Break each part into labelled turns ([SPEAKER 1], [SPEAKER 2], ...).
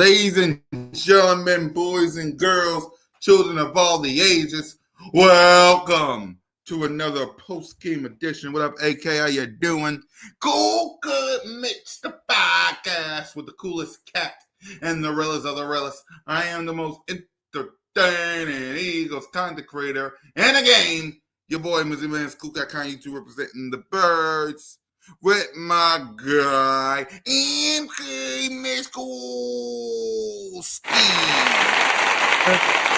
[SPEAKER 1] Ladies and gentlemen, boys and girls, children of all the ages, welcome to another post-game edition. What up, AK? How you doing? CoolCat-Mitch, the podcast with the coolest cat and the realest of the realest. I am the most entertaining Eagles content creator in the game. Your boy, Mizzy Man's CoolCat YouTube representing the birds. With my guy, Mitch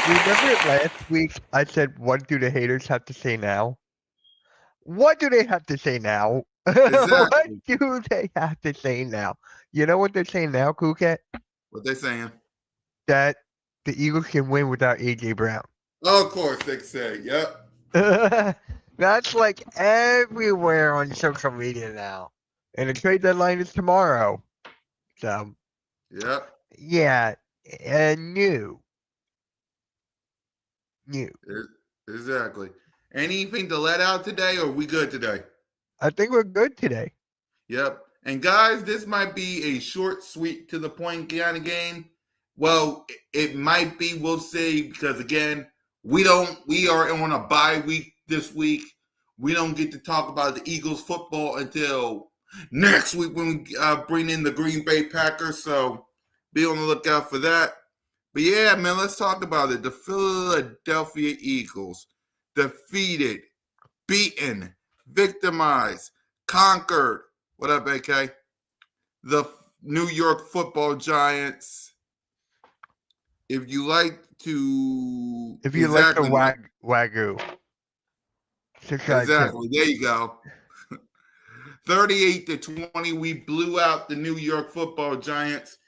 [SPEAKER 2] Remember last week I said, what do the haters have to say now? What do they have to say now? What
[SPEAKER 1] Exactly.
[SPEAKER 2] do they have to say now? You know what they're saying now, CoolCat?
[SPEAKER 1] What they saying?
[SPEAKER 2] That the Eagles can win without A.J. Brown.
[SPEAKER 1] Oh, of course, they say, yep.
[SPEAKER 2] That's like everywhere on social media now. And the trade deadline is tomorrow. So,
[SPEAKER 1] Yep.
[SPEAKER 2] yeah, new.
[SPEAKER 1] Exactly. Anything to let out today, or we good today?
[SPEAKER 2] I think we're good today.
[SPEAKER 1] Yep. And guys, this might be a short, sweet, to the point kind of game. Well, it might be. We'll see. Because again, we are on a bye week this week. We don't get to talk about the Eagles football until next week when we bring in the Green Bay Packers. So be on the lookout for that. But yeah, man, let's talk about it. The Philadelphia Eagles defeated, beaten, victimized, conquered. What up, AK? The New York Football Giants. If you like to,
[SPEAKER 2] If you like the Wagyu.
[SPEAKER 1] Exactly. There you go. 38-20, we blew out the New York Football Giants,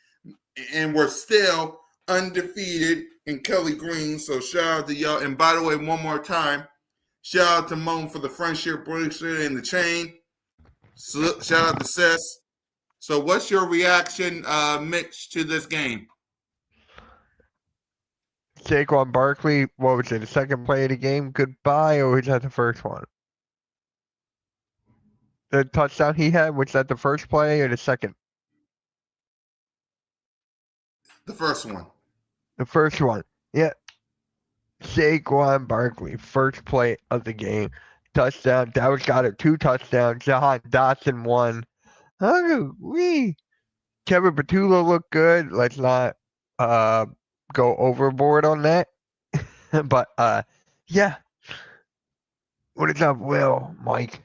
[SPEAKER 1] and we're still undefeated in Kelly Green. So shout out to y'all. And by the way, one more time, shout out to Moan for the friendship bracelet and the chain. So, shout out to Sess. So what's your reaction, Mitch, to this game?
[SPEAKER 2] Saquon Barkley, what was it, the second play of the game? Goodbye, or was that the first one? The touchdown he had, was that the first play or the second?
[SPEAKER 1] The first one.
[SPEAKER 2] The first one. Yeah. Saquon Barkley, first play of the game. Touchdown. Dallas got it, 2 touchdowns. Jahan Dotson 1. Kevin Patullo looked good. Let's not go overboard on that. But yeah. What is up, Will? Mike?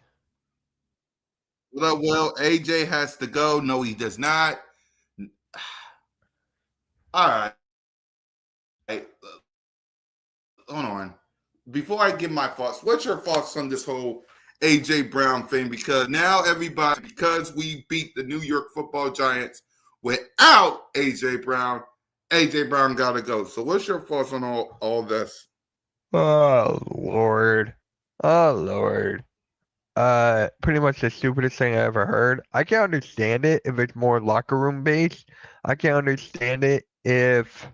[SPEAKER 1] What up, Will? AJ has to go. No, he does not. All right. Hold on. Before I give my thoughts, what's your thoughts on this whole AJ Brown thing? Because now everybody, because we beat the New York Football Giants without AJ Brown got to go. So what's your thoughts on all this?
[SPEAKER 2] Oh, Lord. Oh, Lord. Pretty much the stupidest thing I ever heard. I can understand it if it's more locker room based. I can understand it if,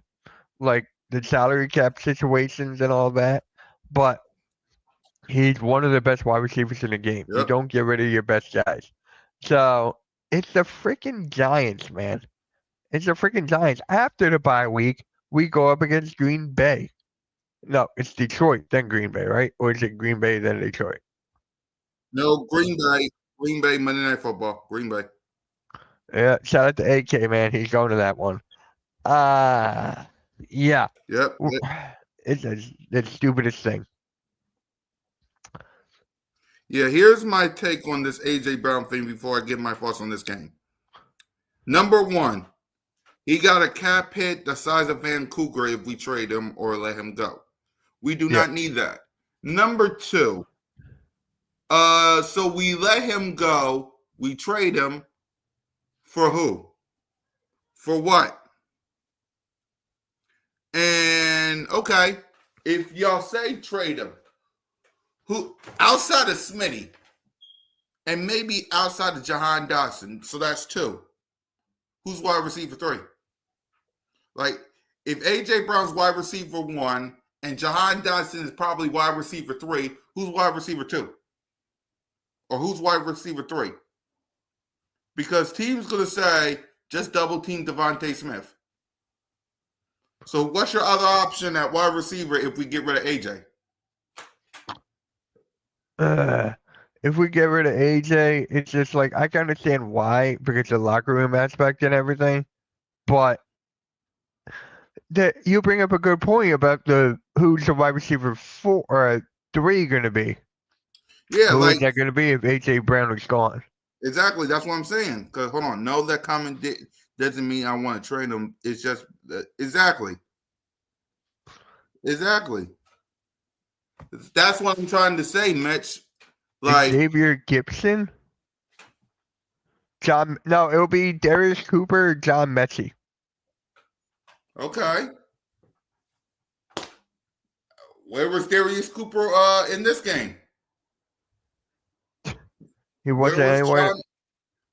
[SPEAKER 2] like, the salary cap situations and all that. But he's one of the best wide receivers in the game.
[SPEAKER 1] Yep.
[SPEAKER 2] You don't get rid of your best guys. So it's the freaking Giants, man. It's the freaking Giants. After the bye week, we go up against Green Bay. No, it's Detroit, then Green Bay, right? Or is it Green Bay, then Detroit?
[SPEAKER 1] No, Green Bay, Monday Night Football, Green Bay.
[SPEAKER 2] Yeah, shout out to AK, man. He's going to that one. Yeah.
[SPEAKER 1] Yep.
[SPEAKER 2] It's the stupidest thing.
[SPEAKER 1] Yeah, here's my take on this AJ Brown thing before I give my thoughts on this game. Number one, he got a cap hit the size of Vancouver if we trade him or let him go. We do not need that. Number two, so we let him go. We trade him for who? For what? And okay, if y'all say trade him, who outside of Smitty and maybe outside of Jahan Dotson, so that's 2. Who's wide receiver 3? Like, if AJ Brown's wide receiver 1 and Jahan Dotson is probably wide receiver 3, who's wide receiver 2? Or who's wide receiver 3? Because teams going to say, just double team Devontae Smith. So what's your other option at wide receiver if we get rid of AJ?
[SPEAKER 2] If we get rid of AJ, it's just like I can understand why because the locker room aspect and everything, but that you bring up a good point about the who's the wide receiver 4 or 3 going to be.
[SPEAKER 1] Yeah,
[SPEAKER 2] Who is
[SPEAKER 1] like
[SPEAKER 2] that going to be if AJ Brown is gone?
[SPEAKER 1] exactly. That's what I'm saying. Because hold on, no, that comment doesn't mean I want to trade him. It's just exactly. That's what I'm trying to say, Mitch. Like,
[SPEAKER 2] Xavier Gibson? No, it'll be Darius Cooper, John Mechie.
[SPEAKER 1] okay, where was Darius Cooper in this game?
[SPEAKER 2] He wasn't anywhere.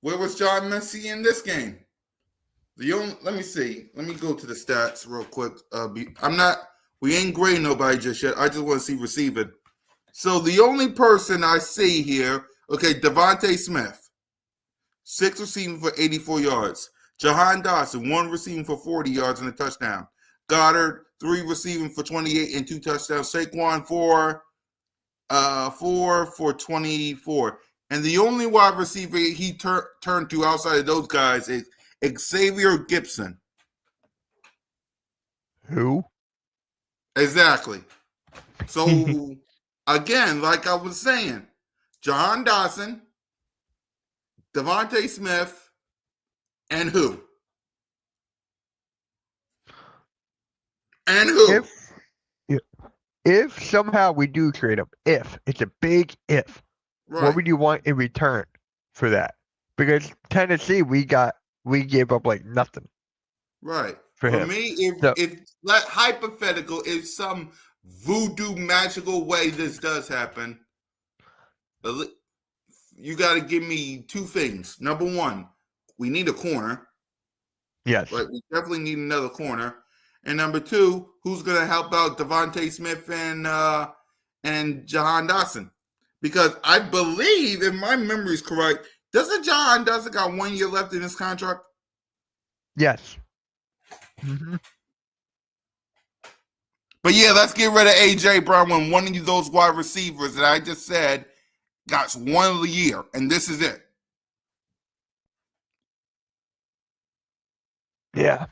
[SPEAKER 1] Where was John Messi in this game? Let me see. Let me go to the stats real quick. We ain't grading nobody just yet. I just want to see receiving. So the only person I see here, okay, Devontae Smith, 6 receiving for 84 yards. Jahan Dotson, 1 receiving for 40 yards and a touchdown. Goddard, 3 receiving for 28 and 2 touchdowns. Saquon, 4 for 24. And the only wide receiver he turned to outside of those guys is Xavier Gibson.
[SPEAKER 2] Who?
[SPEAKER 1] Exactly. So, again, like I was saying, Jahan Dotson, Devontae Smith, and who? And who?
[SPEAKER 2] If somehow we do trade him, if it's a big if,
[SPEAKER 1] Right.
[SPEAKER 2] what would you want in return for that? Because Tennessee, we gave up like nothing.
[SPEAKER 1] Right.
[SPEAKER 2] For
[SPEAKER 1] For
[SPEAKER 2] him.
[SPEAKER 1] me, if like hypothetical, if some voodoo magical way this does happen, you got to give me 2 things. Number 1, we need a corner.
[SPEAKER 2] Yes.
[SPEAKER 1] Right? We definitely need another corner. And number 2, who's going to help out Devontae Smith and Jahan Dotson? Because I believe, if my memory is correct, doesn't Jahan Dotson got 1 year left in his contract?
[SPEAKER 2] Yes. Mm-hmm.
[SPEAKER 1] But yeah, let's get rid of AJ Brown when one of those wide receivers that I just said got 1 year, and this is it.
[SPEAKER 2] Yeah.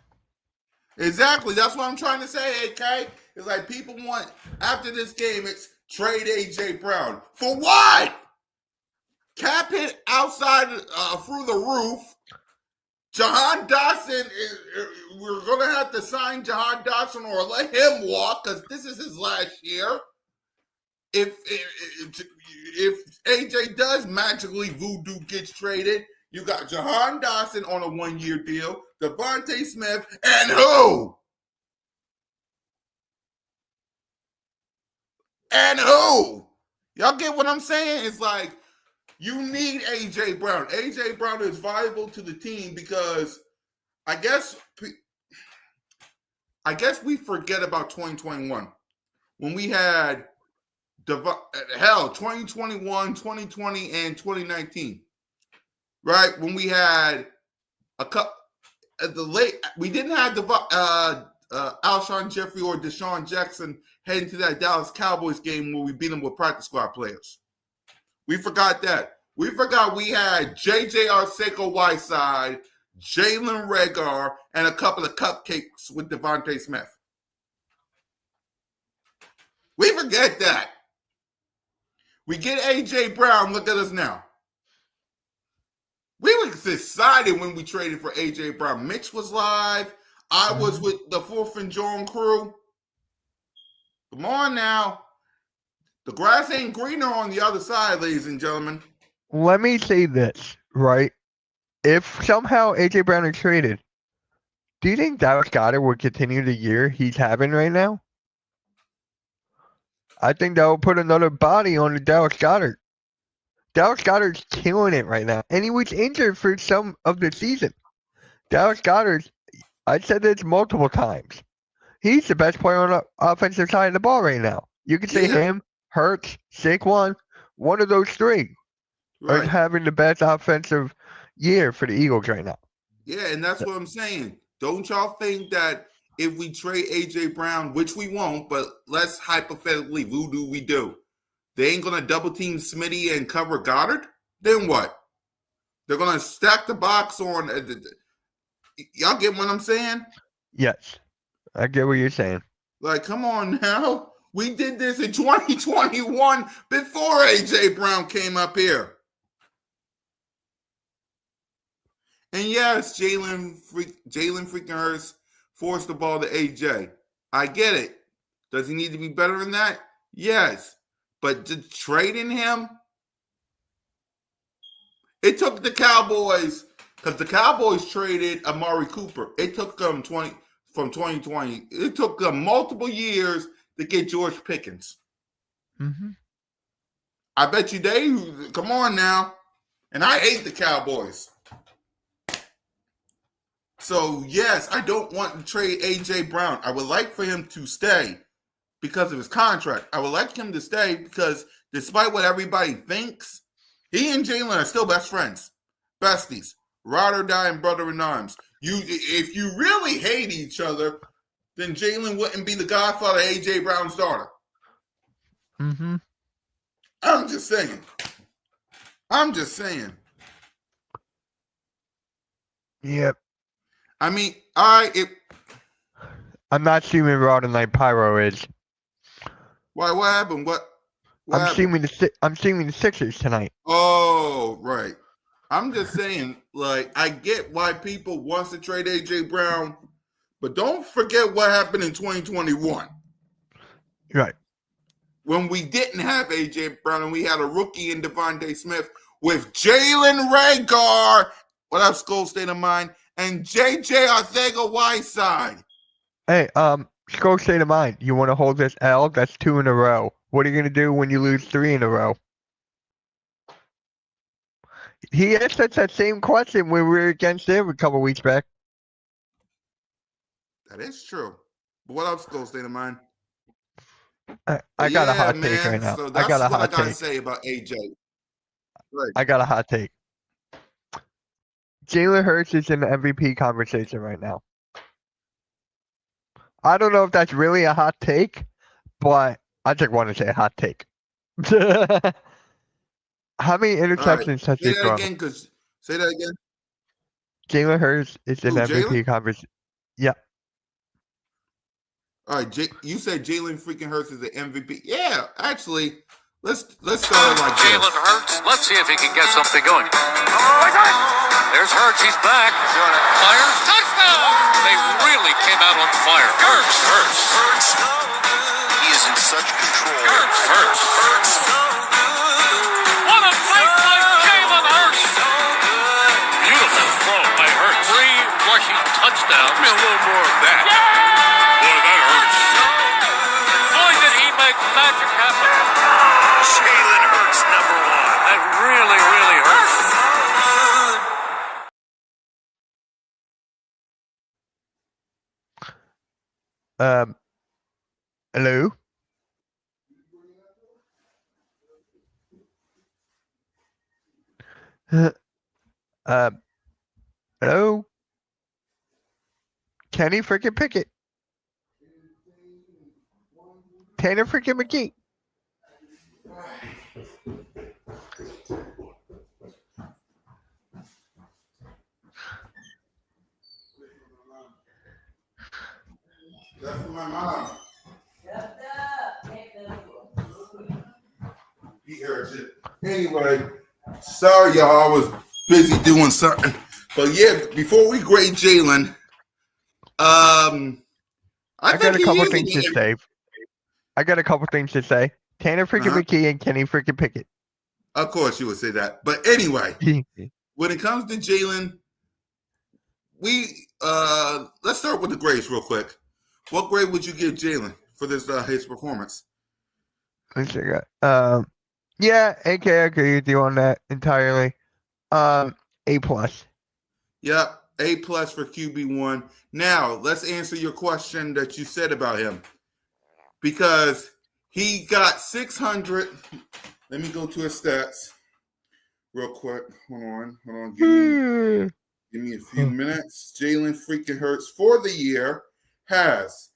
[SPEAKER 1] Exactly. That's what I'm trying to say, AK. It's like people want, after this game, it's trade AJ Brown. For what? Cap hit outside through the roof. Jahan Dotson, we're going to have to sign Jahan Dotson or let him walk because this is his last year. If AJ does magically voodoo gets traded, you got Jahan Dotson on a 1 year deal, Devontae Smith, and who? And who? Y'all get what I'm saying? It's like you need AJ Brown. AJ Brown is valuable to the team because I guess we forget about 2021 when we had 2021, 2020, and 2019, right? When we had a couple we didn't have Alshon Jeffrey or Deshaun Jackson heading to that Dallas Cowboys game where we beat them with practice squad players. We forgot that. We forgot we had J.J. Arcega-Whiteside, Jalen Reagor, and a couple of cupcakes with Devontae Smith. We forget that. We get A.J. Brown. Look at us now. We were excited when we traded for A.J. Brown. Mitch was live. I was with the 4th and John crew. Come on now. The grass ain't greener on the other side, ladies and gentlemen.
[SPEAKER 2] Let me say this, right? If somehow AJ Brown is traded, do you think Dallas Goedert will continue the year he's having right now? I think that will put another body on the Dallas Goedert. Dallas Goedert's killing it right now, and he was injured for some of the season. Dallas Goedert, I said this multiple times. He's the best player on the offensive side of the ball right now. You could say him, Hurts, Saquon, one of those 3 are having the best offensive year for the Eagles right now.
[SPEAKER 1] Yeah, and that's what I'm saying. Don't y'all think that if we trade AJ Brown, which we won't, but let's hypothetically voodoo we do. They ain't gonna double team Smitty and cover Goddard. Then what? They're gonna stack the box on. Y'all get what I'm saying?
[SPEAKER 2] Yes, I get what you're saying.
[SPEAKER 1] Like, come on now. We did this in 2021 before AJ Brown came up here. And yes, Jalen freaking Hurts forced the ball to AJ. I get it. Does he need to be better than that? Yes. But trading him, it took the Cowboys, because the Cowboys traded Amari Cooper. It took them from 2020. It took them multiple years to get George Pickens.
[SPEAKER 2] Mm-hmm.
[SPEAKER 1] I bet you come on now. And I hate the Cowboys. So, yes, I don't want to trade A.J. Brown. I would like for him to stay because of his contract. I would like him to stay because despite what everybody thinks, he and Jalen are still best friends, besties, ride or die and brother in arms. If you really hate each other, then Jalen wouldn't be the godfather of A.J. Brown's daughter.
[SPEAKER 2] Mm-hmm.
[SPEAKER 1] I'm just saying.
[SPEAKER 2] Yep.
[SPEAKER 1] I mean,
[SPEAKER 2] I'm not assuming Raw tonight Pyro is.
[SPEAKER 1] Why? What happened?
[SPEAKER 2] I'm assuming the Sixers tonight.
[SPEAKER 1] Oh, right. I'm just saying, like, I get why people wants to trade AJ Brown, but don't forget what happened in 2021.
[SPEAKER 2] Right.
[SPEAKER 1] When we didn't have AJ Brown and we had a rookie in Devontae Smith with Jalen Rager, what up, Skull State of Mind, and JJ Arcega-Whiteside.
[SPEAKER 2] Hey, Skull State of Mind, you want to hold this L? That's 2 in a row. What are you going to do when you lose 3 in a row? He asked us that same question when we were against him a couple weeks back.
[SPEAKER 1] That is true. But what up, Skull State of Mind?
[SPEAKER 2] I got a hot take right now.
[SPEAKER 1] So that's what I gotta say about AJ. Right.
[SPEAKER 2] I got a hot take. Jalen Hurts is in the MVP conversation right now. I don't know if that's really a hot take, but I just want to say a hot take. How many interceptions has he thrown?
[SPEAKER 1] Say that again.
[SPEAKER 2] Jalen Hurts is in MVP conversation. Yeah.
[SPEAKER 1] All right, you said Jalen freaking Hurts is the MVP. Yeah, actually, let's start it like this.
[SPEAKER 3] Jalen Hurts. Let's see if he can get something going. There's Hurts. He's back. Fire. Touchdown. They really came out on fire. Hurts.
[SPEAKER 4] He is in such control.
[SPEAKER 3] Hurts. What a play by Jalen Hurts. Beautiful throw by Hurts. 3 rushing touchdowns. Give me a little more of that. Boy, that hurts. Boy, did he make magic happen.
[SPEAKER 4] Jalen Hurts, number 1.
[SPEAKER 3] That really, really hurts.
[SPEAKER 2] Hello? Hello? Kenny freaking Pickett. Tanner freaking McGee.
[SPEAKER 1] That's for my mom. Anyway, sorry y'all, I was busy doing something. But yeah, before we grade Jalen, I
[SPEAKER 2] got a couple things to say. Tanner freaking McKee and Kenny freaking Pickett.
[SPEAKER 1] Of course you would say that. But anyway, when it comes to Jalen, let's start with the grades real quick. What grade would you give Jalen for this his performance?
[SPEAKER 2] Yeah, AK, I agree with you on that entirely. A+.
[SPEAKER 1] Yep, A+ for QB1. Now, let's answer your question that you said about him. Because he got 600. Let me go to his stats real quick. Hold on. Give me a few minutes. Jalen freaking Hurts for the year has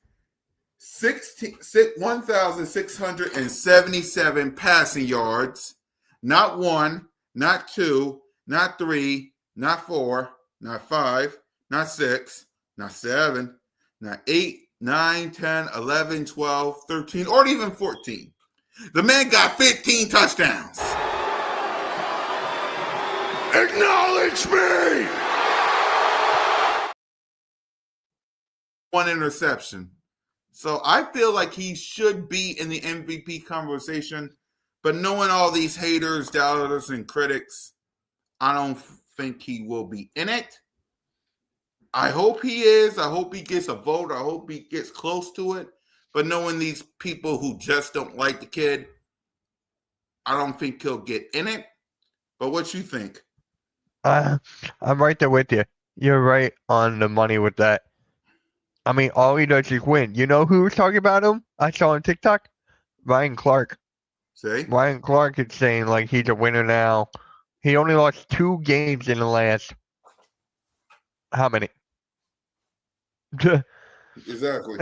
[SPEAKER 1] 1,677 passing yards. Not 1, not 2, not 3, not 4, not 5, not 6, not 7, not 8, 9, 10, 11, 12, 13, or even 14. The man got 15 touchdowns.
[SPEAKER 4] Acknowledge me!
[SPEAKER 1] 1 interception. So I feel like he should be in the MVP conversation, but knowing all these haters, doubters, and critics, I don't think he will be in it. I hope he is. I hope he gets a vote. I hope he gets close to it. But knowing these people who just don't like the kid, I don't think he'll get in it. But what you think?
[SPEAKER 2] I'm right there with you. You're right on the money with that. I mean, all he does is win. You know who was talking about him? I saw on TikTok? Ryan Clark.
[SPEAKER 1] Say?
[SPEAKER 2] Ryan Clark is saying like he's a winner now. He only lost 2 games in the last how many?
[SPEAKER 1] Exactly.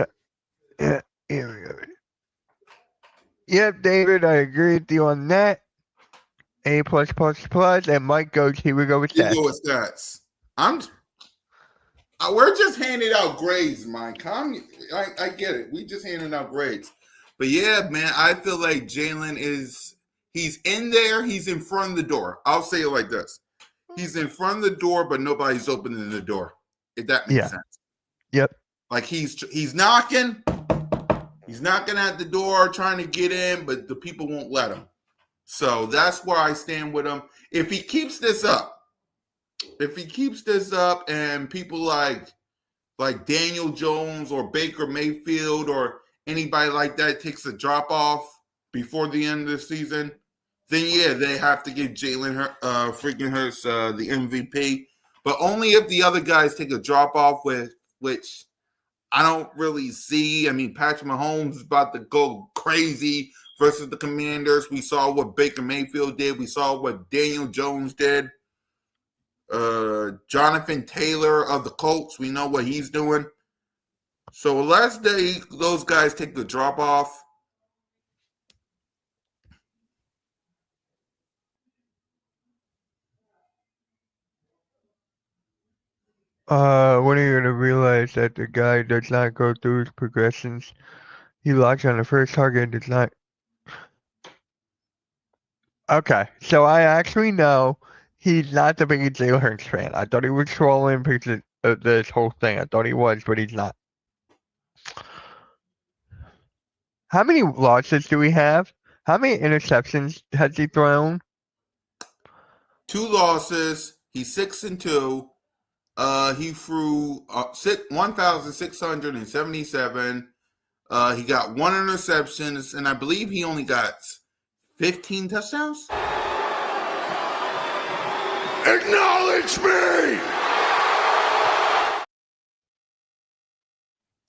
[SPEAKER 2] Yep, David, I agree with you on that. A+++, and Mike goes, here we go with
[SPEAKER 1] You
[SPEAKER 2] stats.
[SPEAKER 1] go with stats. We're just handing out grades, Mike. I get it. We just handing out grades. But yeah, man, I feel like Jalen he's in there. He's in front of the door. I'll say it like this. He's in front of the door, but nobody's opening the door. If that makes sense.
[SPEAKER 2] Yep.
[SPEAKER 1] Like he's knocking. He's knocking at the door, trying to get in, but the people won't let him. So that's where I stand with him. If he keeps this up, and people like Daniel Jones or Baker Mayfield or anybody like that takes a drop off before the end of the season, then yeah, they have to give Jalen freaking Hurts the MVP. But only if the other guys take a drop off, which I don't really see. I mean, Patrick Mahomes is about to go crazy versus the Commanders. We saw what Baker Mayfield did. We saw what Daniel Jones did. Jonathan Taylor of the Colts, we know what he's doing. So unless those guys take the drop off,
[SPEAKER 2] When are you gonna realize that the guy does not go through his progressions? He locks on the first target and does not. Okay, so I actually know he's not the biggest Jalen Hurts fan. I thought he was trolling because of this whole thing. I thought he was, but he's not. How many losses do we have? How many interceptions has he thrown?
[SPEAKER 1] 2 losses. He's 6-2. He threw 1,677. He got 1 interception, and I believe he only got 15 touchdowns.
[SPEAKER 4] Acknowledge me!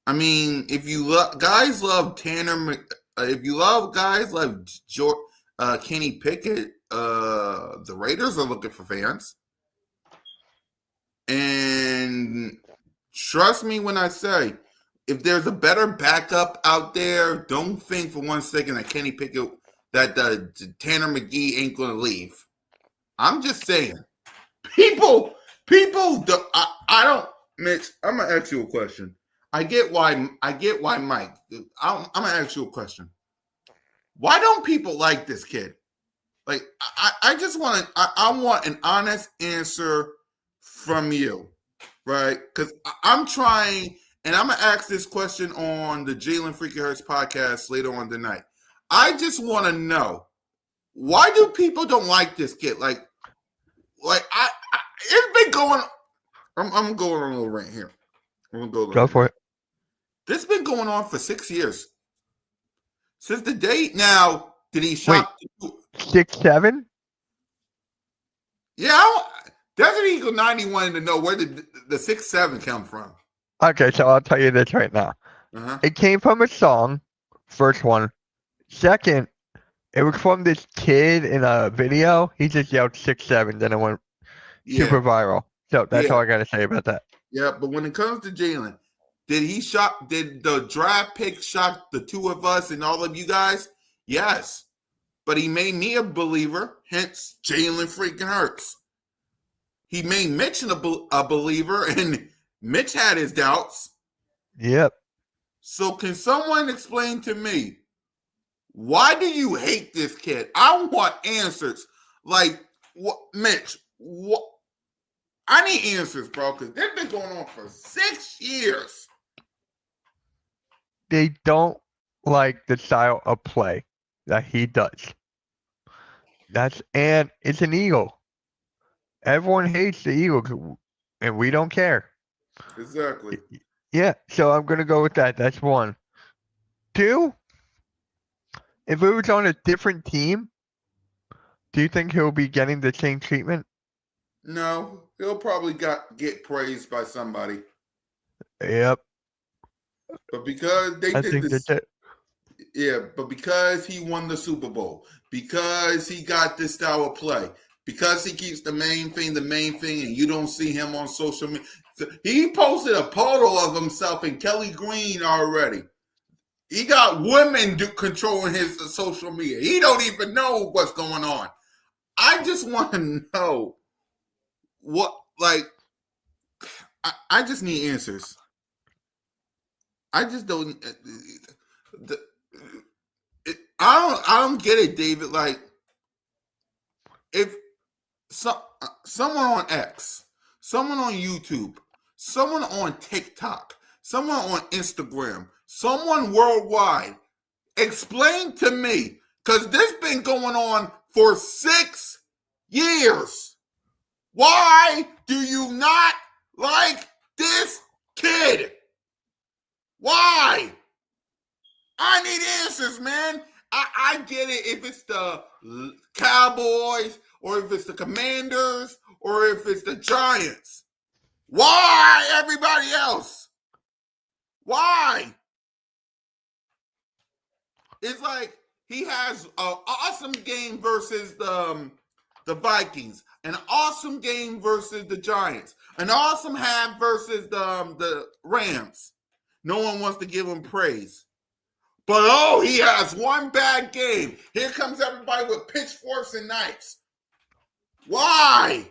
[SPEAKER 1] I mean, if you guys love Tanner, if you love guys like Kenny Pickett, the Raiders are looking for fans. And trust me when I say, if there's a better backup out there, don't think for 1 second that Kenny Pickett, that Tanner McGee ain't going to leave. I'm just saying. People, I don't, Mitch, I'm going to ask you a question. I get why, Mike. I'm going to ask you a question. Why don't people like this kid? Like, I just want I want an honest answer from you, right? Because I'm trying, and I'm going to ask this question on the Jalen Freaky Hurts podcast later on tonight. I just want to know, why do people don't like this kid? Like it's been going, I'm going on a little rant here.
[SPEAKER 2] Go for it.
[SPEAKER 1] This has been going on for 6 years. Since the date now, did he shop?
[SPEAKER 2] 6, 7?
[SPEAKER 1] Yeah, Desert Eagle 90 wanted to know where did the 6-7 come from.
[SPEAKER 2] Okay, so I'll tell you this right now.
[SPEAKER 1] Uh-huh.
[SPEAKER 2] It came from a song, first one. Second, it was from this kid in a video. He just yelled 6-7, then it went super viral. So that's all I got to say about that.
[SPEAKER 1] Yeah, but when it comes to Jalen, Did the draft pick shock the two of us and all of you guys? Yes. But he made me a believer, hence Jalen freaking Hurts. He made Mitch a believer, and Mitch had his doubts.
[SPEAKER 2] Yep.
[SPEAKER 1] So can someone explain to me, why do you hate this kid? I want answers. Like, what, Mitch, what? I need answers, bro, because they've been going on for 6 years.
[SPEAKER 2] They don't like the style of play that he does. And it's an Eagle. Everyone hates the Eagles, and we don't care.
[SPEAKER 1] Exactly.
[SPEAKER 2] Yeah, so I'm gonna go with that. That's 1. 2, if it was on a different team, do you think he'll be getting the same treatment?
[SPEAKER 1] No, he'll probably get praised by somebody.
[SPEAKER 2] Yep.
[SPEAKER 1] But because they
[SPEAKER 2] I
[SPEAKER 1] did
[SPEAKER 2] think
[SPEAKER 1] this,
[SPEAKER 2] that's it.
[SPEAKER 1] yeah, but because he won the Super Bowl, because he got this style of play, because he keeps the main thing, and you don't see him on social media. He posted a photo of himself and Kelly Green already. He got women controlling his social media. He don't even know what's going on. I just want to know what, like, I just need answers. I just don't. I don't get it, David. Like, if someone on X, someone on YouTube, someone on TikTok, someone on Instagram, someone worldwide, explain to me, because this been going on for 6 years. Why do you not like this kid? Why? I need answers, man. I get it if it's the Cowboys or if it's the Commanders or if it's the Giants. Why everybody else? Why? It's like he has an awesome game versus the Vikings, an awesome game versus the Giants, an awesome half versus the Rams. No one wants to give him praise. But, he has one bad game. Here comes everybody with pitchforks and knives. Why?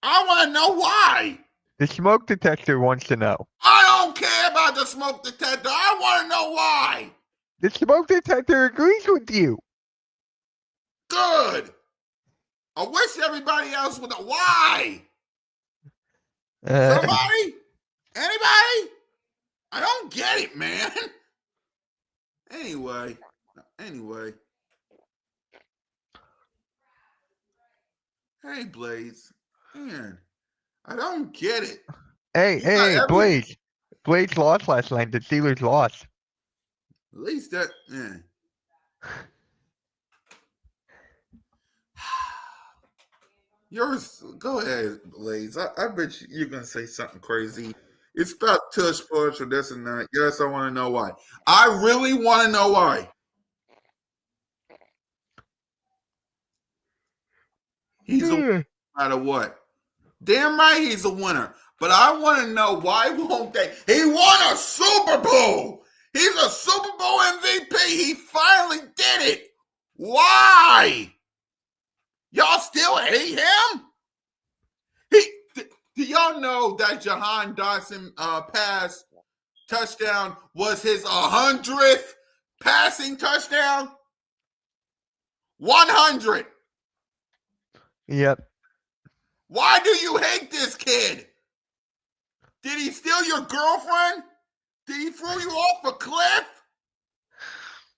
[SPEAKER 1] I want to know why.
[SPEAKER 2] The smoke detector wants to know.
[SPEAKER 1] I don't care about the smoke detector. I want to know why.
[SPEAKER 2] The smoke detector agrees with you.
[SPEAKER 1] Good. I wish everybody else would know why. Somebody? Anybody? I don't get it, man. Anyway. Hey, Blaze. Man, I don't get it.
[SPEAKER 2] Hey, Blaze. Blaze lost last night. The Steelers lost.
[SPEAKER 1] At least that, yeah. Yours, go ahead, Blaze. I bet you're going to say something crazy. It's about tush push or this and that. Yes, I want to know why. I really want to know why. He's a winner no matter what. Damn right he's a winner. But I want to know, why won't they? He won a Super Bowl. He's a Super Bowl MVP. He finally did it. Why? Y'all still hate him? Do y'all know that Jahan Dotson pass touchdown was his 100th passing touchdown? 100.
[SPEAKER 2] Yep.
[SPEAKER 1] Why do you hate this kid? Did he steal your girlfriend? Did he throw you off a cliff?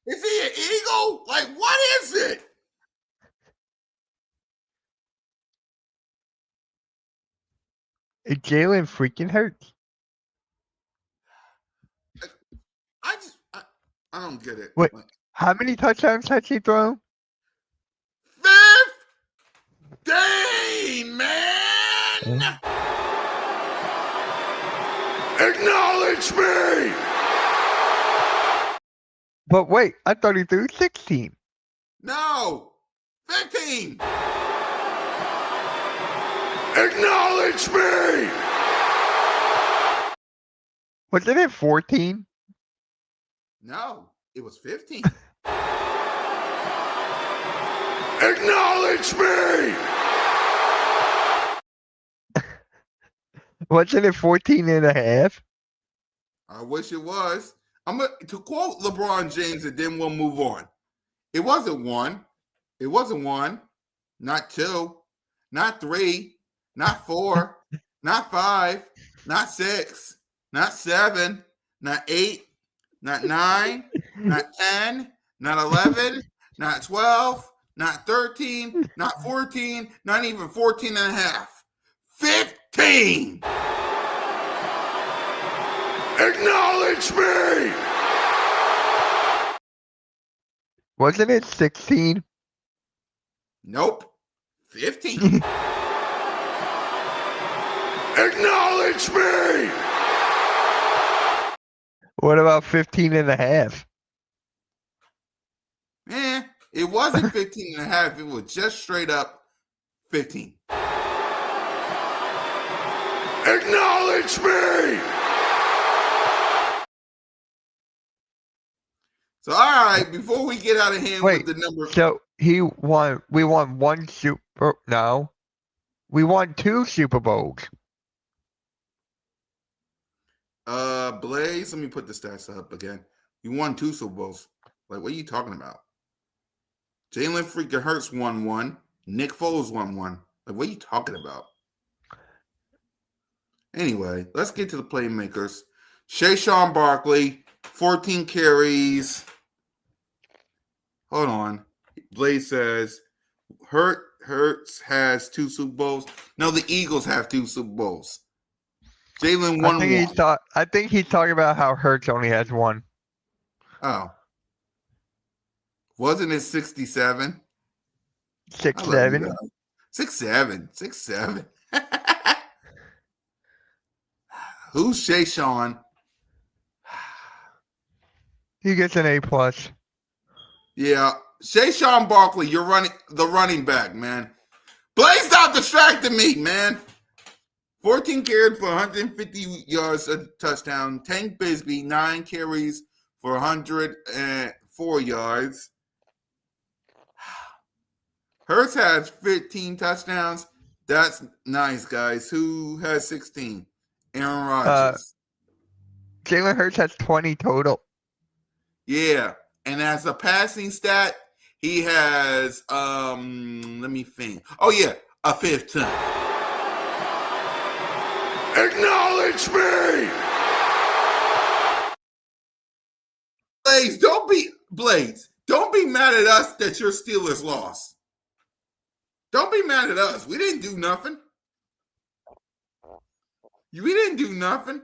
[SPEAKER 1] Is he an eagle? Like, what is it?
[SPEAKER 2] Jalen freaking Hurts.
[SPEAKER 1] I don't get it.
[SPEAKER 2] Wait, how many touchdowns has he thrown?
[SPEAKER 1] 15, man!
[SPEAKER 4] Acknowledge me!
[SPEAKER 2] But wait, I thought he threw 16.
[SPEAKER 1] No, 15.
[SPEAKER 4] Acknowledge me!
[SPEAKER 2] Wasn't it 14?
[SPEAKER 1] No, it was 15.
[SPEAKER 4] Acknowledge me!
[SPEAKER 2] Wasn't it 14 and a half?
[SPEAKER 1] I wish it was. To quote LeBron James, and then we'll move on. It wasn't 1. It wasn't 1. Not 2. Not 3. Not 4. Not 5. Not 6. Not 7. Not 8. Not 9. Not 10. Not 11. Not 12. Not 13. Not 14. Not even 14 and a half. 15!
[SPEAKER 4] Acknowledge me!
[SPEAKER 2] Wasn't it 16?
[SPEAKER 1] Nope. 15.
[SPEAKER 4] Acknowledge me!
[SPEAKER 2] What about 15 and a half?
[SPEAKER 1] It wasn't 15 and a half. It was just straight up 15.
[SPEAKER 4] Acknowledge me!
[SPEAKER 1] So, all right, before we get out of hand
[SPEAKER 2] Wait,
[SPEAKER 1] with the number.
[SPEAKER 2] So we won one Super, no. We won 2 Super Bowls.
[SPEAKER 1] Blaze, let me put the stats up again. You won 2 Super Bowls. Like, what are you talking about? Jalen freaking Hurts won 1. Nick Foles won 1. Like, what are you talking about? Anyway, let's get to the playmakers. Sean Barkley, 14 carries. Hold on. Blaze says Hurts has 2 Super Bowls. No, the Eagles have 2 Super Bowls. Jalen won 1.
[SPEAKER 2] I think he's talking about how Hurts only has 1.
[SPEAKER 1] Oh. Wasn't it 67?
[SPEAKER 2] 6'7".
[SPEAKER 1] 6'7". Who's Sean?
[SPEAKER 2] He gets an A+.
[SPEAKER 1] Yeah. Sean Barkley, you're the running back, man. Blaze, stop distracting me, man. 14 carries for 150 yards, a touchdown. Tank Bisbee, 9 carries for 104 yards. Hurts has 15 touchdowns. That's nice, guys. Who has 16? Aaron Rodgers.
[SPEAKER 2] Jalen Hurts has 20 total.
[SPEAKER 1] Yeah. And as a passing stat, he has, let me think. Oh, yeah, a 15.
[SPEAKER 4] Acknowledge me!
[SPEAKER 1] Blaze, don't be mad at us that your Steelers lost. Don't be mad at us. We didn't do nothing. We didn't do nothing.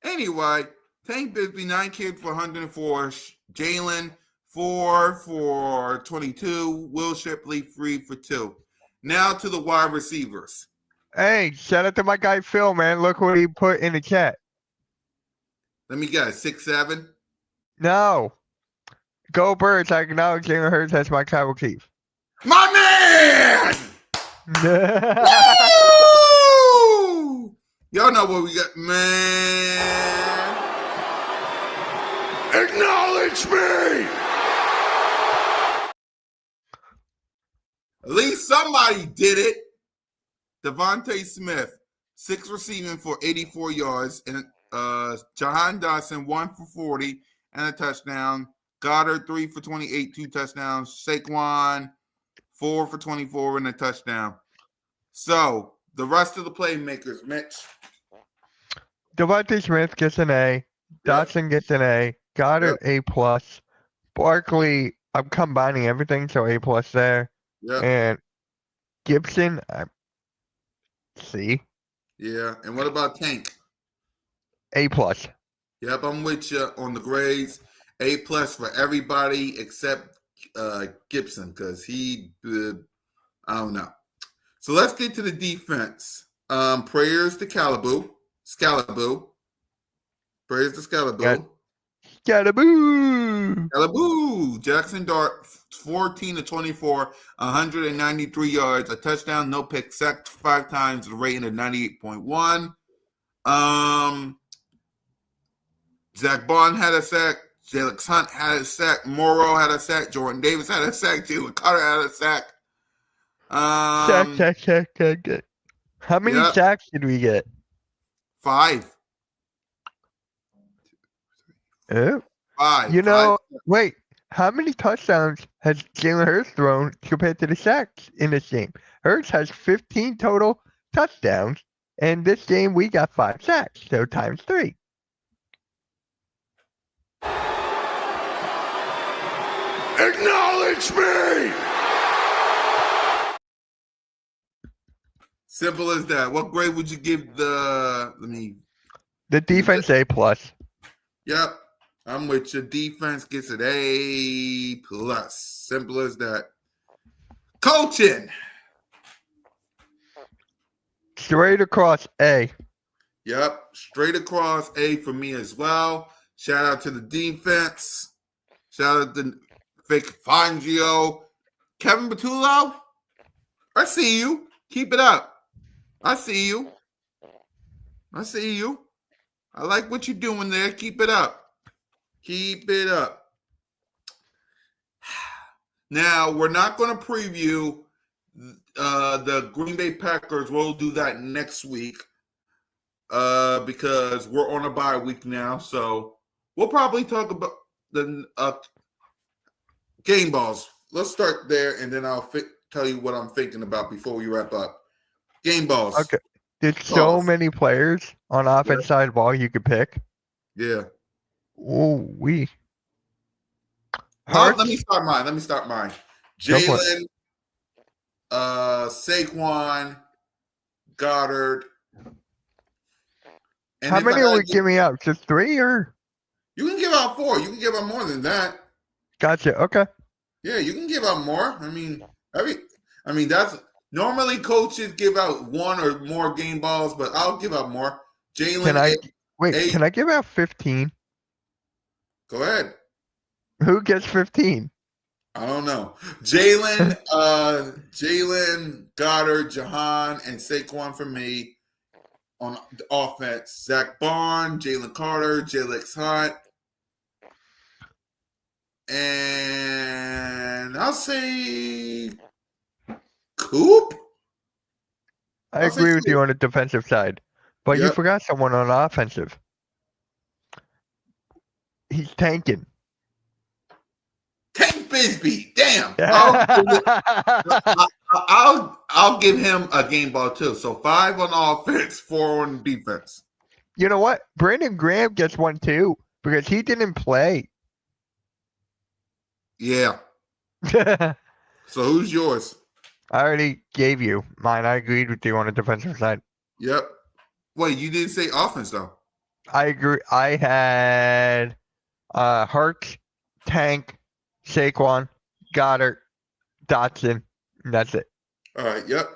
[SPEAKER 1] Anyway, Tank Bisbee, 9 carries for 104. Jalen, 4 for 22. Will Shipley, 3 for 2. Now to the wide receivers.
[SPEAKER 2] Hey, shout out to my guy Phil, man. Look what he put in the chat.
[SPEAKER 1] Let me guess, 6'7"?
[SPEAKER 2] No. Go Birds. I acknowledge Jalen Hurts as my Kyle Keith.
[SPEAKER 1] My man! Woo! Y'all know what we got, man.
[SPEAKER 4] Acknowledge me!
[SPEAKER 1] At least somebody did it. Devontae Smith, 6 receiving for 84 yards. And Jahan Dotson, 1 for 40 and a touchdown. Goddard, 3 for 28, 2 touchdowns. Saquon, 4 for 24 and a touchdown. So, the rest of the playmakers, Mitch.
[SPEAKER 2] Devontae Smith gets an A. Dotson gets an A. Goddard, A+. Barkley, I'm combining everything, so A+ there.
[SPEAKER 1] Yep.
[SPEAKER 2] And Gibson, C.
[SPEAKER 1] Yeah. And what about Tank?
[SPEAKER 2] A+.
[SPEAKER 1] Yep, I'm with you on the grades. A+ for everybody except Gibson, because he, I don't know. So let's get to the defense. Prayers to Scalaboo. Prayers to Scalaboo.
[SPEAKER 2] Scalaboo!
[SPEAKER 1] Scalaboo! Jackson Dart, 14 to 24, 193 yards, a touchdown, no pick, sacked 5 times, a rating of 98.1. Zach Bond had a sack. Jalen Hunt had a sack. Morrow had a sack. Jordan Davis had a sack. Jalen Carter had a sack.
[SPEAKER 2] Sack. How many
[SPEAKER 1] Yep.
[SPEAKER 2] sacks did we get?
[SPEAKER 1] 5.
[SPEAKER 2] Oh.
[SPEAKER 1] 5.
[SPEAKER 2] You know,
[SPEAKER 1] 5.
[SPEAKER 2] wait. How many touchdowns has Jalen Hurts thrown compared to the sacks in this game? Hurts has 15 total touchdowns, and this game we got 5 sacks, so times 3.
[SPEAKER 4] Acknowledge me!
[SPEAKER 1] Simple as that. What grade would you give the?
[SPEAKER 2] The defense A+.
[SPEAKER 1] Yep. I'm with you. Defense gets an A+. Simple as that. Coaching.
[SPEAKER 2] Straight across A.
[SPEAKER 1] Yep. Straight across A for me as well. Shout out to the defense. Shout out to Vic Fangio. Kevin Patullo. I see you. Keep it up. I see you. I see you. I like what you're doing there. Keep it up. Keep it up. Now, we're not going to preview the Green Bay Packers. We'll do that next week because we're on a bye week now. So we'll probably talk about the game balls. Let's start there, and then I'll tell you what I'm thinking about before we wrap up. Game balls.
[SPEAKER 2] Okay. There's so many players on offense side ball you could pick.
[SPEAKER 1] Yeah.
[SPEAKER 2] Oh,
[SPEAKER 1] Let me start mine.
[SPEAKER 2] Go for
[SPEAKER 1] Jalen, Saquon, Goddard. And
[SPEAKER 2] how
[SPEAKER 1] if
[SPEAKER 2] many
[SPEAKER 1] I
[SPEAKER 2] are we
[SPEAKER 1] gotta
[SPEAKER 2] giving out? Just 3 or?
[SPEAKER 1] You can give out 4. You can give out more than that.
[SPEAKER 2] Gotcha. Okay.
[SPEAKER 1] Yeah, you can give out more. That's normally coaches give out 1 or more game balls, but I'll give out more. Jalen,
[SPEAKER 2] Can I give out 15?
[SPEAKER 1] Go ahead.
[SPEAKER 2] Who gets 15?
[SPEAKER 1] I don't know. Jalen, Goddard, Jahan, and Saquon for me on the offense. Zach Bond, Jalen Carter, Jalen Hunt. And I'll say Coop.
[SPEAKER 2] I agree with you on the defensive side, but you
[SPEAKER 1] Yep.
[SPEAKER 2] forgot someone on offensive. He's tanking.
[SPEAKER 1] Tank Bisbee. Damn.
[SPEAKER 2] Yeah.
[SPEAKER 1] I'll give him a game ball too. So 5 on offense, 4 on defense.
[SPEAKER 2] You know what? Brandon Graham gets 1 too because he didn't play.
[SPEAKER 1] Yeah.
[SPEAKER 2] I
[SPEAKER 1] So who's yours?
[SPEAKER 2] already gave you mine. I agreed with you on the defensive side.
[SPEAKER 1] Yep. Wait, you didn't say offense though.
[SPEAKER 2] I agree. I had Hurts, Tank, Saquon, Goddard, Dotson, and that's it.
[SPEAKER 1] All right. Yep.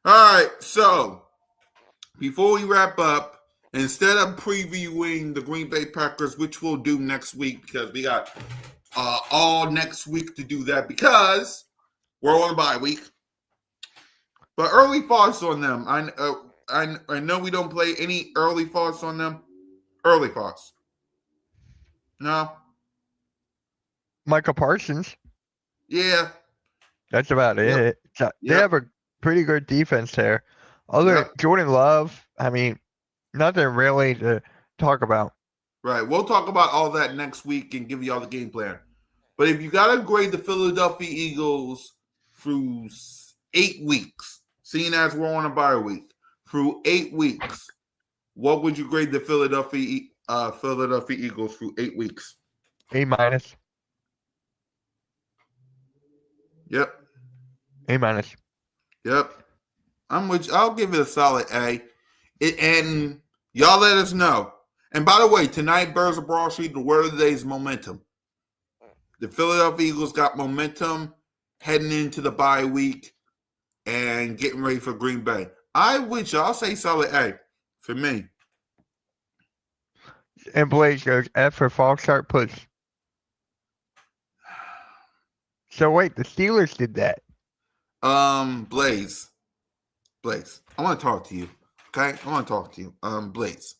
[SPEAKER 1] All right. So before we wrap up, instead of previewing the Green Bay Packers, which we'll do next week because we got all next week to do that because we're on a bye week. But early thoughts on them. I know we don't play any early thoughts on them. Early thoughts. No.
[SPEAKER 2] Michael Parsons.
[SPEAKER 1] Yeah.
[SPEAKER 2] That's about it. So they
[SPEAKER 1] Yep.
[SPEAKER 2] have a pretty good defense there.
[SPEAKER 1] Yep.
[SPEAKER 2] Jordan Love, nothing really to talk about.
[SPEAKER 1] Right. We'll talk about all that next week and give you all the game plan. But if you got to grade the Philadelphia Eagles through 8 weeks, seeing as we're on a bye week, through 8 weeks, what would you grade the Philadelphia Eagles through 8 weeks?
[SPEAKER 2] A-.
[SPEAKER 1] Yep.
[SPEAKER 2] A-.
[SPEAKER 1] Yep. I'll give it a solid A. And y'all let us know. And by the way, tonight, Birds of Broad Street, the word of the day is momentum. The Philadelphia Eagles got momentum heading into the bye week and getting ready for Green Bay. I'll say solid A for me.
[SPEAKER 2] And Blaze goes F for false start push. So wait, the Steelers did that.
[SPEAKER 1] Blaze, I want to talk to you. Okay? I want to talk to you. Blaze.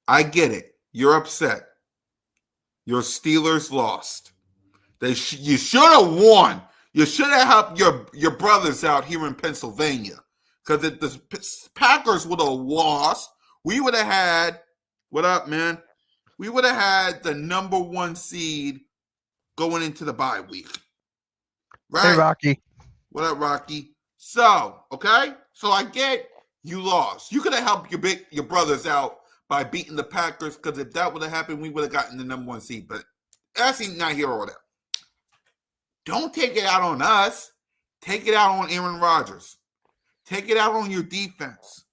[SPEAKER 1] I get it. You're upset. Your Steelers lost. You should have won. You should have helped your brothers out here in Pennsylvania. Because if the Packers would have lost, we would have had, what up, man? We would have had the number 1 seed going into the bye week. Right?
[SPEAKER 2] Hey, Rocky.
[SPEAKER 1] What up, Rocky? So, okay? So I get you lost. You could have helped your brothers out by beating the Packers, because if that would have happened, we would have gotten the number 1 seed. But that's not here or there. Don't take it out on us. Take it out on Aaron Rodgers. Take it out on your defense.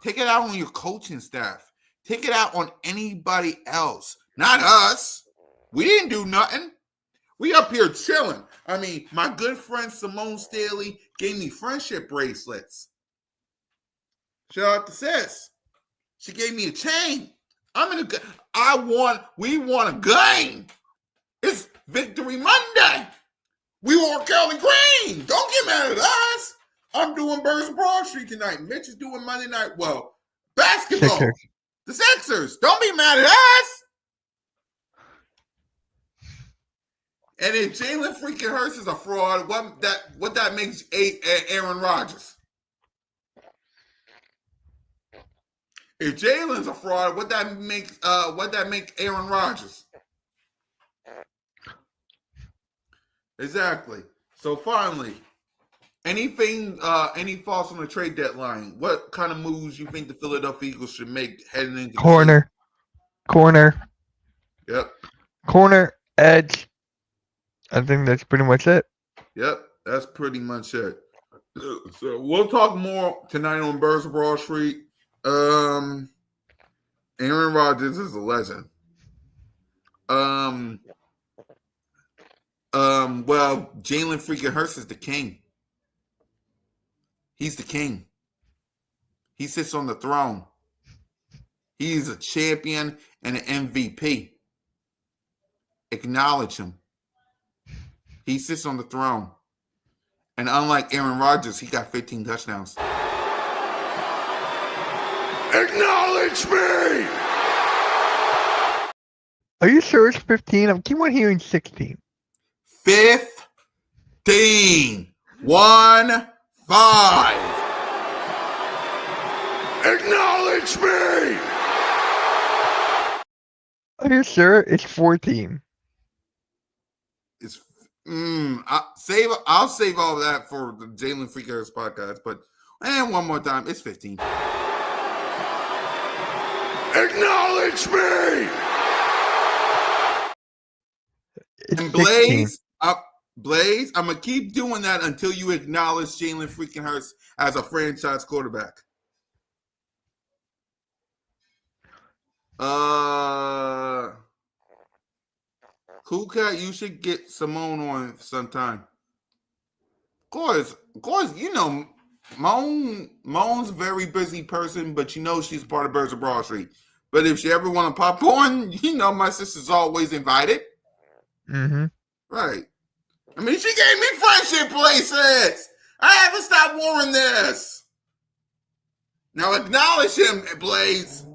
[SPEAKER 1] Take it out on your coaching staff. Take it out on anybody else. Not us. We didn't do nothing. We up here chilling. I mean, my good friend Simone Staley gave me friendship bracelets. Shout out to sis. She gave me a chain. We won a game. It's Victory Monday. We wore Kelly Green. Don't get mad at us. I'm doing Birds of Broad Street tonight. Mitch is doing Monday night. Well, basketball.
[SPEAKER 2] Sixers.
[SPEAKER 1] The Sixers. Don't be mad at us. And if Jalen freaking Hurts is a fraud, what that makes Aaron Rodgers? If Jalen's a fraud, what that make Aaron Rodgers? Exactly. So finally, any thoughts on the trade deadline? What kind of moves you think the Philadelphia Eagles should make heading into
[SPEAKER 2] Corner.
[SPEAKER 1] Yep.
[SPEAKER 2] Corner, edge. I think that's pretty much it.
[SPEAKER 1] Yep, that's pretty much it. So we'll talk more tonight on Birds of Broad Street. Aaron Rodgers is a legend. Well, Jalen freaking Hurts is the king. He's the king. He sits on the throne. He's a champion and an MVP. Acknowledge him. He sits on the throne. And unlike Aaron Rodgers, he got 15 touchdowns.
[SPEAKER 4] Acknowledge me!
[SPEAKER 2] Are you sure it's 15? I keep on hearing 16.
[SPEAKER 1] 15. 1, 5.
[SPEAKER 4] Acknowledge me!
[SPEAKER 2] Are you sure it's 14?
[SPEAKER 1] It's I'll save all of that for the Jalen Freak Harris podcast, but one more time, it's 15.
[SPEAKER 4] Acknowledge me!
[SPEAKER 2] It's
[SPEAKER 1] And
[SPEAKER 2] 16.
[SPEAKER 1] Blaze, I'm gonna keep doing that until you acknowledge Jalen freaking Hurts as a franchise quarterback. Cool Cat, you should get Simone on sometime. Of course, you know, Moan's a very busy person, but you know she's part of Birds of Broad Street. But if she ever want to pop on, you know my sister's always invited.
[SPEAKER 2] Mm-hmm.
[SPEAKER 1] Right. I mean, she gave me friendship bracelets. I haven't stopped wearing this. Now acknowledge him, Blaze.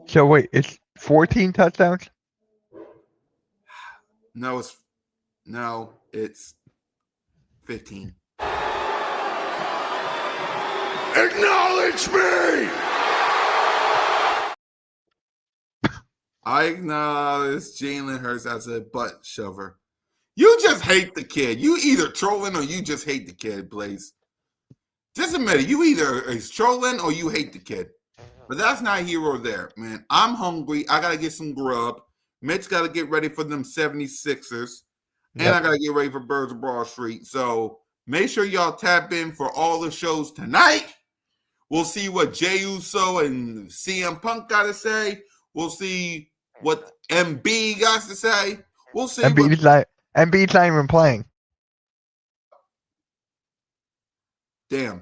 [SPEAKER 2] So wait, it's 14 touchdowns?
[SPEAKER 1] No, it's 15.
[SPEAKER 4] Acknowledge me!
[SPEAKER 1] I acknowledge Jalen Hurts as a butt shover. You just hate the kid. You either trolling or you just hate the kid, Blaze. Just admit it. You either is trolling or you hate the kid. But that's not here or there, man. I'm hungry. I got to get some grub. Mitch got to get ready for them 76ers. And
[SPEAKER 2] Yep.
[SPEAKER 1] I got to get ready for Birds of Broad Street. So make sure y'all tap in for all the shows tonight. We'll see what Jey Uso and CM Punk got to say. We'll see what MB got to say. We'll see.
[SPEAKER 2] Embiid's not even playing.
[SPEAKER 1] Damn.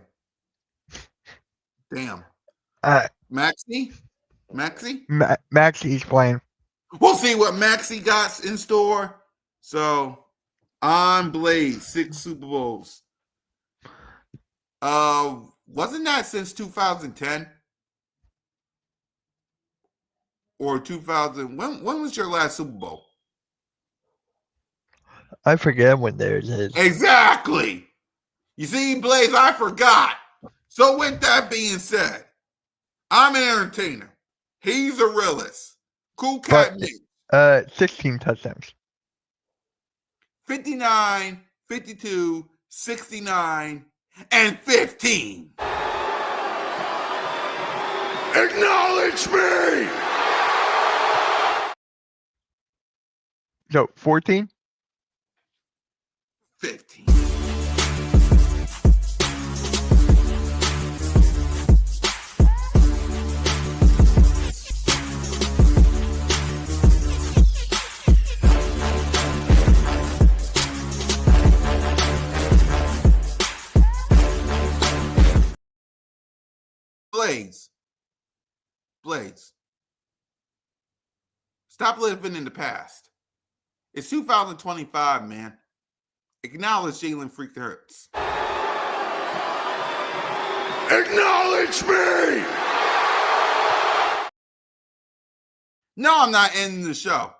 [SPEAKER 1] Maxie?
[SPEAKER 2] Maxie's playing.
[SPEAKER 1] We'll see what Maxie got in store. So, I'm Blaze, 6 Super Bowls. Wasn't that since 2010? or 2000. When was your last Super Bowl?
[SPEAKER 2] I forget when theirs is.
[SPEAKER 1] Exactly. You see, Blaze, I forgot. So with that being said, I'm an entertainer. He's a realist. CoolCat-Mitch.
[SPEAKER 2] 16 touchdowns.
[SPEAKER 1] 59, 52, 69, and 15.
[SPEAKER 4] Acknowledge me!
[SPEAKER 2] No, 14?
[SPEAKER 1] 15. Blades. Stop living in the past. It's 2025, man. Acknowledge Jalen Freak Hurts.
[SPEAKER 4] Acknowledge me!
[SPEAKER 1] No, I'm not ending the show.